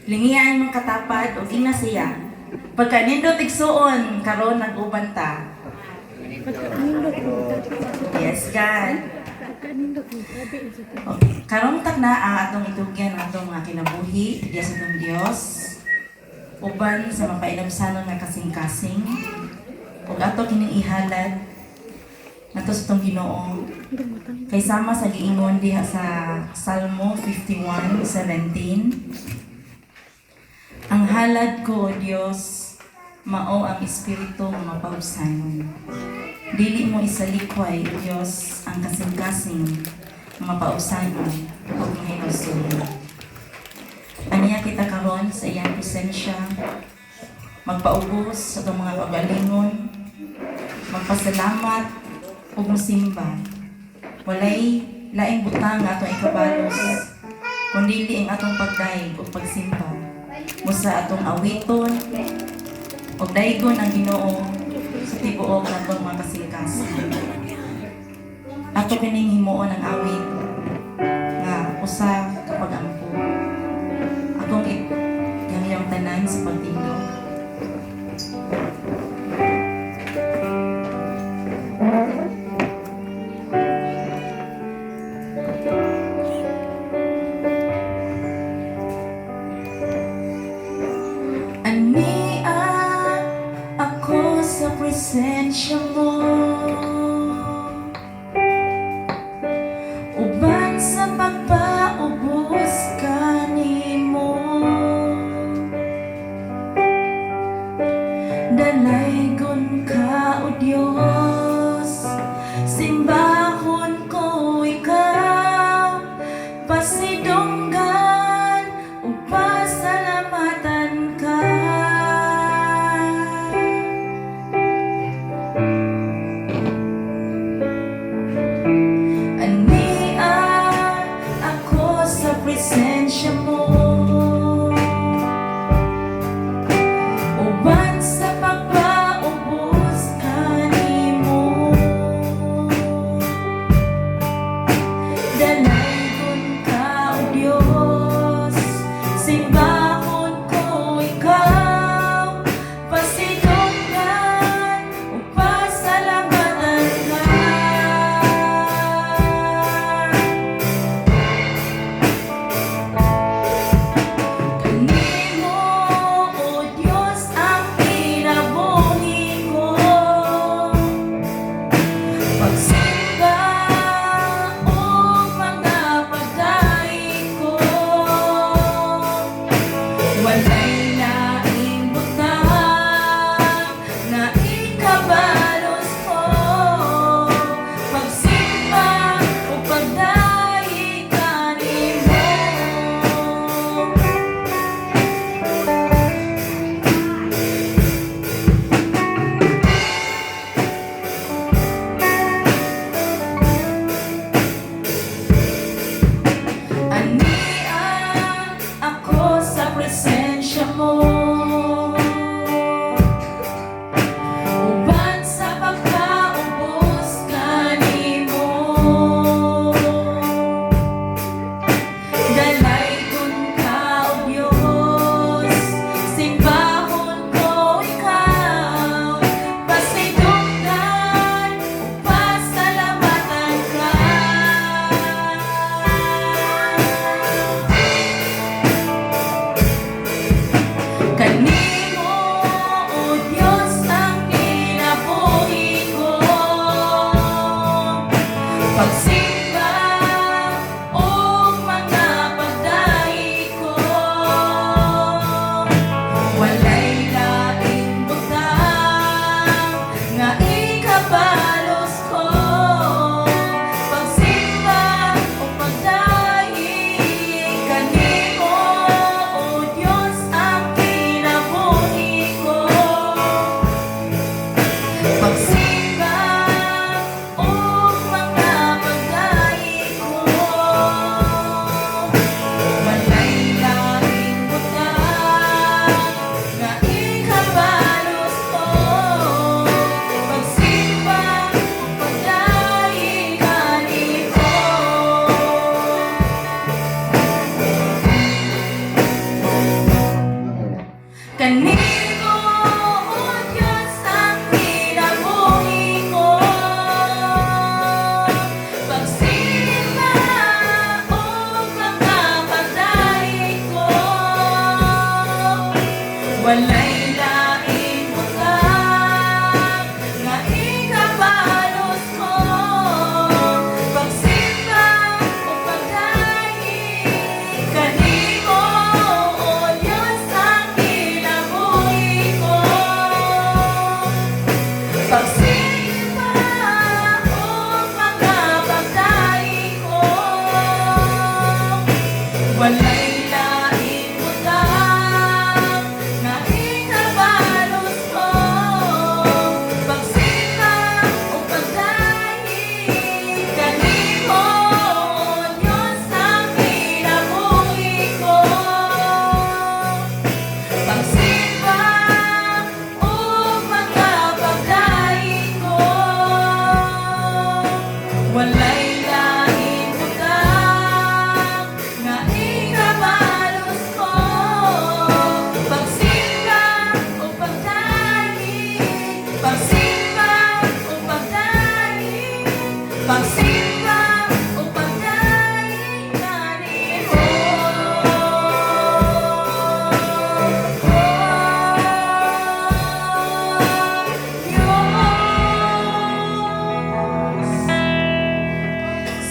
Lingian mong katapad o ginasiya. Pagka nindot igsuon, karon nag-uban ta. Yes, God. Okay. Karong na ang atong itugyan ang atong mga kinabuhi, diya sa itong Diyos. Uban sa mapainabsanon nga kasing-kasing. Ug ato kining ihalad nato sa itong Ginoo. Kay sama sa giingon diha sa Salmo 51:17. Ang halad ko, O Diyos, mao ang espiritu nga mapausanon. Dili mo isalikway, O Diyos, ang kasing-kasing nga mapausanon o mahinusunan. Aniya kita karon sa iyang presensya, magpaubos sa itong mga kagalingon, magpasalamat o musimba. Walay laing butang nga atong ikabalos, kundi ang atong pagdaig o pagsimba. Musa atong awiton o daigon ang Ginoo sa tibuok ng atong mga kasing-kasing. Ato kining himuon ang awit nga usa kapag ampo. Akong yung tanan sa pagtindog. Presensya mo, uban sa pagpaubos kanimo, dalaygon ka o Diyos, simbahon ko ikaw, pasidunggan o pasalamatan ka. Presensya mo, uban sa pagpaubos kanimo, dalaygon ka o Diyos, simbahon ko ikaw, pasidunggan o pasalamatan ka. Kanino Diyos ang kinabuhi ko, pagsimba o pagkapagdahig ko, walay laing butang nga ikabalos mo, pagsimba o pagdahig kanimo o Diyos ang kinabuhi ko, pagsimba o pagkapagdahig ko, walay laing butang nga ikabalos mo, pagsimba o pagdahig kanimo o Diyos ang kinabuhi ko, pagsimba o pagkapagdahig ko, walay laing butang nga ikabalos mo, pagsimba o pagdahig, pagsimba o pagdahig, pagsimba o pagdahig kanimo.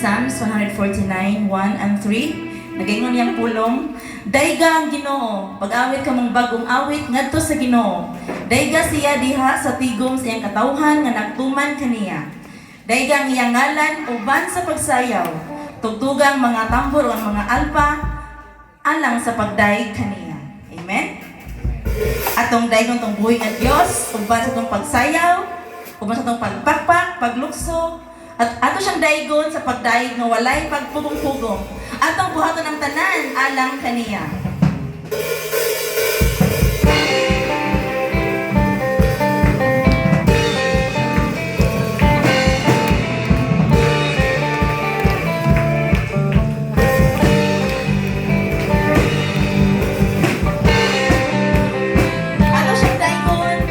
Psalms 149, 1 and 3. Nagaingon yang pulong, dayga ang Ginoo, pag-awit ka mong bagong awit ngadto sa Ginoo. Dayga siya diha sa tigom sa iyang katawhan nga nagtuman kaniya. Dayga ang iyang ngalan uban sa pagsayaw. Tugtugang mga tambor o ang mga alpa alang sa pagdaig kaniya. Amen. Atong daygon tong buhi nga Dios uban sa tong pagsayaw, uban sa tong pagpakpak, paglukso, at ato siyang daygon sa pagdaig nga walay pagpugong-pugong. Atong buhaton ang tanan alang kaniya. Ato siyang daygon.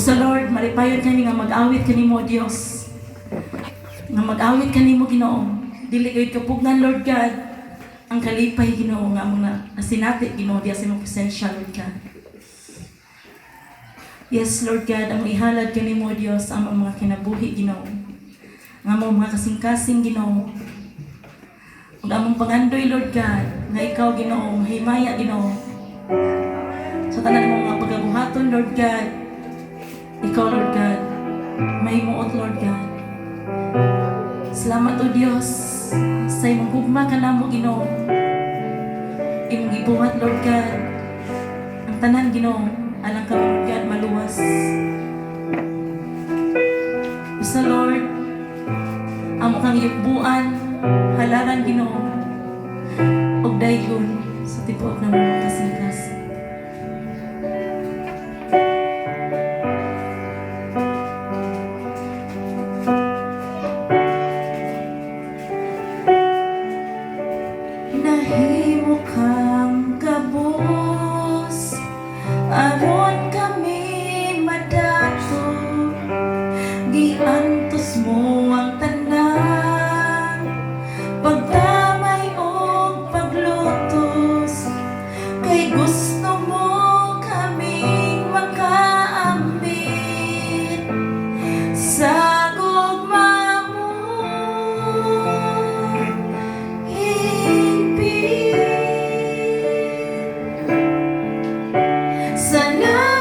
Sa Lord, malipayon kami nga mag-awit kanimo Dios. Nga mag-awit kanimo Ginoo. Dili gayud kapugnan Lord God. Ang kalipay Ginoo nga mga asinati Ginoo diya sa imong presensya Lord God. Yes Lord God, ang ihalad kanimo Dios ang mga kinabuhi Ginoo. Nga mga kasing-kasing Ginoo. Ug among pangandoy Lord God, nga ikaw Ginoo, himaya Ginoo. Sa tanan mo mga pagabuhaton Lord God, ikaw Lord God, mahimuot Lord God. Salamat o Dios sa imong gugma kanamo Ginoo. Imong gibuhat Lord God. Ang tanan Ginoo, alang kami Lord God maluwas. Sa Lord, amo kang yugbuan, halaran Ginoo. Og dayon sa tibuok ng mga kasing-kasing. Nahimo kang kabus, aron kami madato. Giantos mo ang tanan, pagdamay o paglutos. Kay gusto mo kaming makaambit sa gugma mo. Sana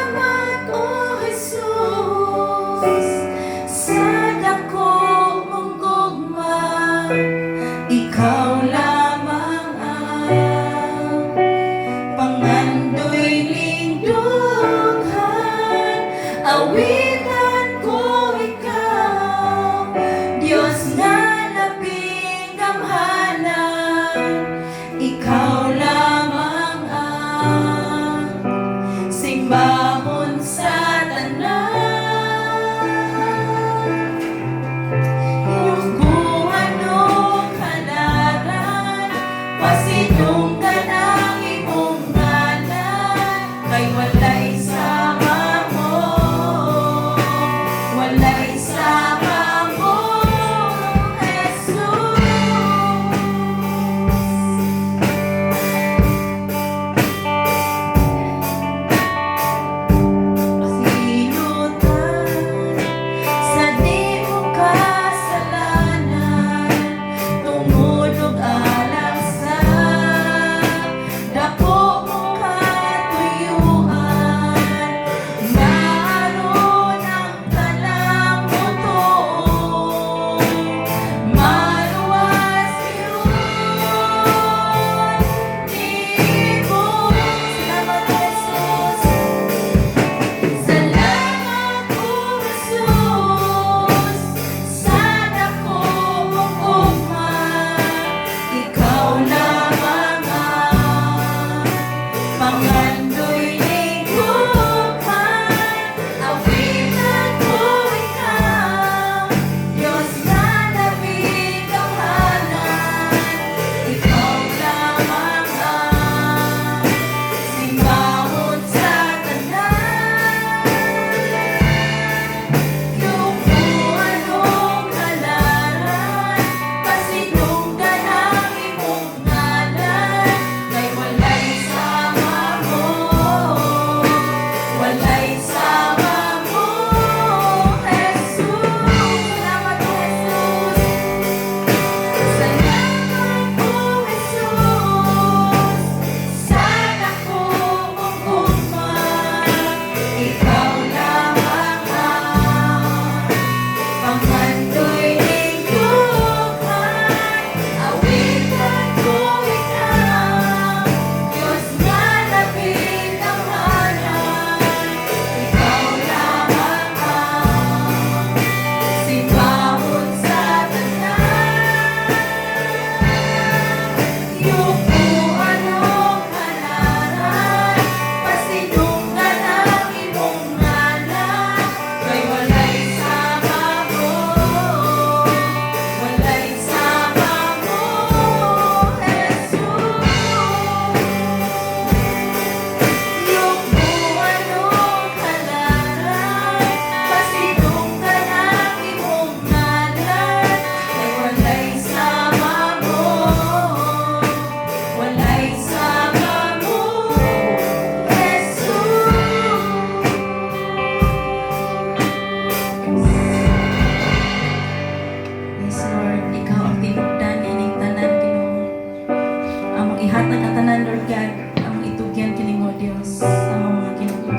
Ihatag ang tanan, Lord God, ang itugyan kini mo, Dios, ang mga kinutubo.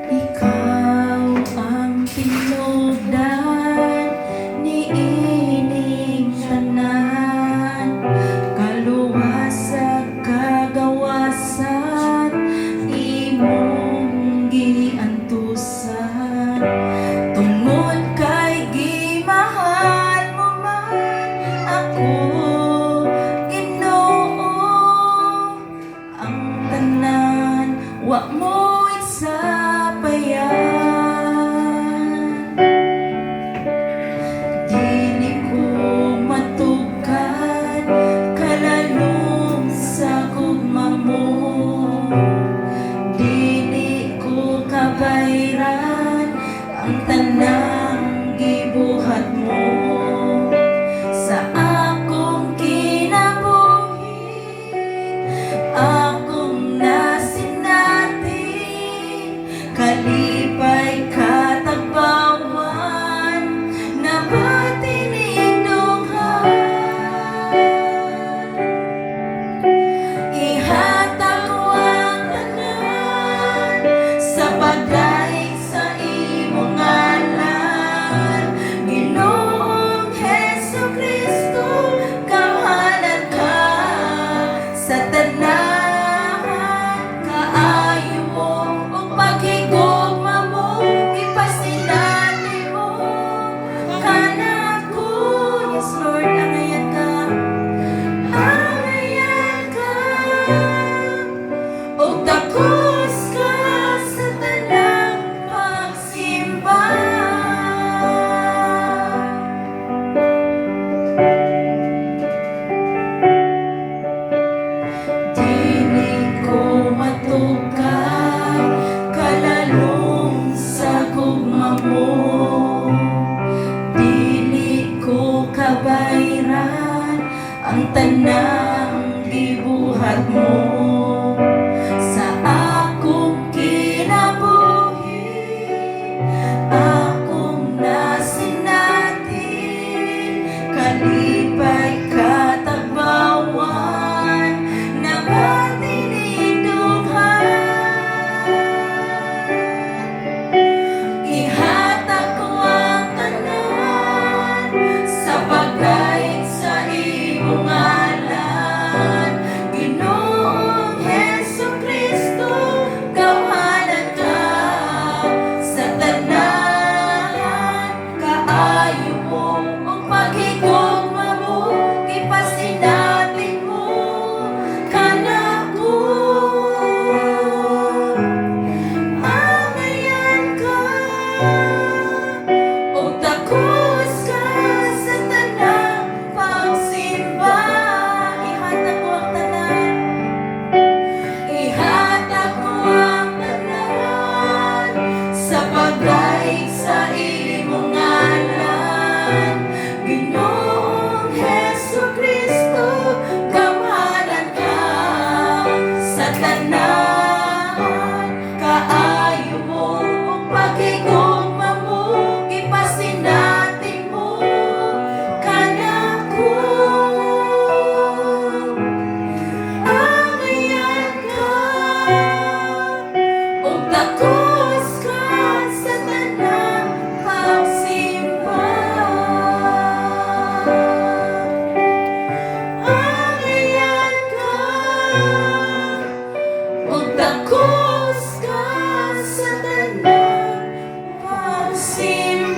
Ikaw ang tinubdan ni ining tanan, kaluwasag kagawasan, imong giantusan. Tungod kay gimahal mo man ako, Ginoo, ang tanan wa mo isapayan. Dili ko matugkad kalalom sa gugma mo, dili ko kabayran ang tanang gibuhat mo sa akong kinabuhi. Akong nasinati, kalipay katagbawan, nabati ning dughan. Ihatag ko ang tanan sa pagdaig sa imong ngalan, Ginoong Hesukristo, kamhanan ka sa tanan. Kaayo mo o paghigugma mo, ipasinati mo kanako. Yes, Lord, angayan ka, angayan ka, o takos ka sa tanang pagsimba. Dili ko matugkad kalalom sa gugma mo, dili ko kabayran ang tanang gibuhat mo sa akong kinabuhi. Akong nasinati, kalipay katagbawan, nabati ning dughan. Ihatag ko ang tanan sa pagdaig sa imong ngalan, Ginoong Hesukristo, kamhanan ka sa tanan. Kaayo mo o paghigugma mo, ipasinatin mo kanako. Angayan ka, o takos ka sa tanang pagsimba. Ihatag ko ang tanan, ihatag ko ang tanan sa pagdaig sa imong ngalan, Ginoong Hesukristo, kamhanan ka sa tanan. Kaayo mo o paghigugma mo, ipasinatin mo kanako. Angayan ka, o takos ka sa tanang pagsimba. Angayan ka, o takos ka sa tanang pagsimba.